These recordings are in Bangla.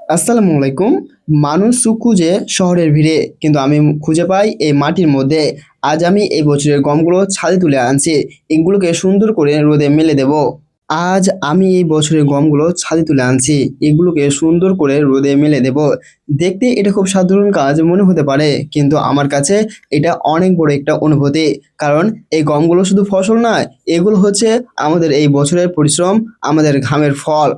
আসসালামু আলাইকুম। মানুষ সুখ খুঁজে শহরের ভিড়ে, কিন্তু আমি খুঁজে পাই এই মাটির মধ্যে। আজ আমি এই বছরের গমগুলো ছাদে তুলে আনছি, এগুলোকে সুন্দর করে রোদে মেলে দেব। আজ আমি এই বছরের গমগুলো ছাদে তুলে আনছি, এগুলোকে সুন্দর করে রোদে মেলে দেব। দেখতে এটা খুব সাধারণ কাজ মনে হতে পারে, কিন্তু আমার কাছে এটা অনেক বড় একটা অনুভূতি। কারণ এই গমগুলো শুধু ফসল নয়, এগুলো হচ্ছে আমাদের এই বছরের পরিশ্রম, আমাদের ঘামের ফল।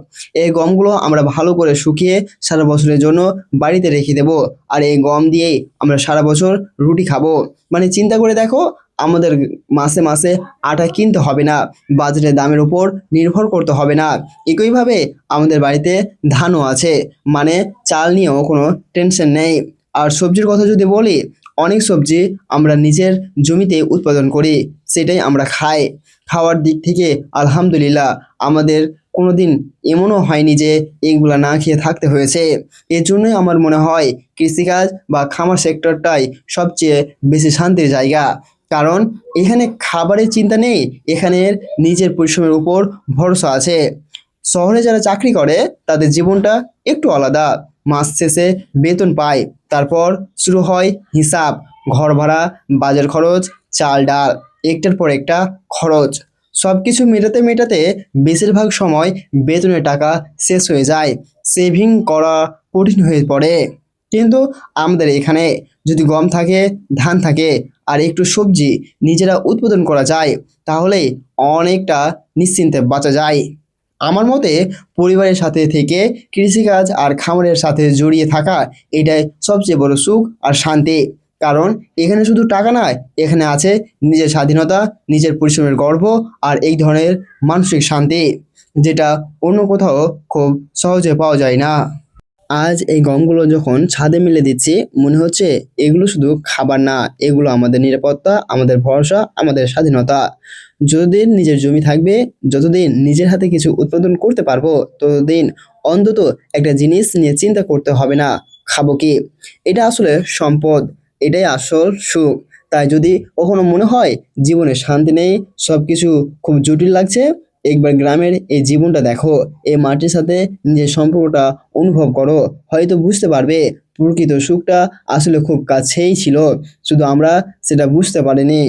এই গমগুলো আমরা ভালো করে শুকিয়ে সারা বছরের জন্য বাড়িতে রেখে দেব। আর এই গম দিয়েই আমরা সারা বছর রুটি খাবো। মানে চিন্তা করে দেখো, আমাদের মাসে মাসে আটা কিনতে হবে না, বাজারের দামের উপর নির্ভর করতে হবে না। একইভাবে আমাদের বাড়িতে ধানও আছে, মানে চাল নিয়েও কোনো টেনশন নেই। আর সবজির কথা যদি বলি, অনেক সবজি আমরা নিজের জমিতে উৎপাদন করি, সেটাই আমরা খাই। খাওয়ার দিক থেকে আলহামদুলিল্লাহ, আমাদের কোনোদিন এমনও হয়নি যে এইগুলা না খেয়ে থাকতে হয়েছে। এর জন্যই আমার মনে হয় কৃষিকাজ বা খামার সেক্টরটাই সবচেয়ে বেশি শান্তির জায়গা। কারণ এখানে খাবারের চিন্তা নেই, এখানে নিজের পরিশ্রমের উপর ভরসা আছে। শহরে যারা চাকরি করে তাদের জীবনটা একটু আলাদা। মাস শেষে বেতন পায়, তারপর শুরু হয় হিসাব, ঘর ভাড়া, বাজার খরচ, চাল ডাল, একটার পর একটা খরচ। সব কিছু মেটাতে মেটাতে বেশিরভাগ সময় বেতনের টাকা শেষ হয়ে যায়, সেভিং করা কঠিন হয়ে পড়ে। কিন্তু আমাদের এখানে যদি গম থাকে, ধান থাকে, আর একটু সবজি নিজেরা উৎপাদন করা যায়, তাহলে অনেকটা নিশ্চিন্তে বাঁচা যায়। আমার মতে পরিবারের সাথে থেকে কৃষিকাজ আর খামারের সাথে জড়িয়ে থাকা, এটাই সবচেয়ে বড় সুখ আর শান্তি। কারণ এখানে শুধু টাকা নয়, এখানে আছে নিজের স্বাধীনতা, নিজের পরিশ্রমের গর্ব, আর এই ধরনের মানসিক শান্তি, যেটা অন্য কোথাও খুব সহজে পাওয়া যায় না। আজ এই গমগুলো যখন ছাদে মেলে দিচ্ছি, মনে হচ্ছে এগুলো শুধু খাবার না, এগুলো আমাদের নিরাপত্তা, আমাদের ভরসা, আমাদের স্বাধীনতা। যতদিন নিজের জমি থাকবে, যতদিন নিজের হাতে কিছু উৎপাদন করতে পারবো, ততদিন অন্তত একটা জিনিস নিয়ে চিন্তা করতে হবে না, খাবো কি। এটা আসলে সম্পদ, এটাই আসল সুখ। তাই যদি কখনো মনে হয় জীবনে শান্তি নেই, সব কিছু খুব জটিল লাগছে, একবার গ্রামের এই জীবনটা দেখো, এই মাটির সাথে নিজের সম্পর্কটা অনুভব করো, হয়তো বুঝতে পারবে প্রকৃত সুখটা আসলে খুব কাছেই ছিল, শুধু আমরা সেটা বুঝতে পারিনি।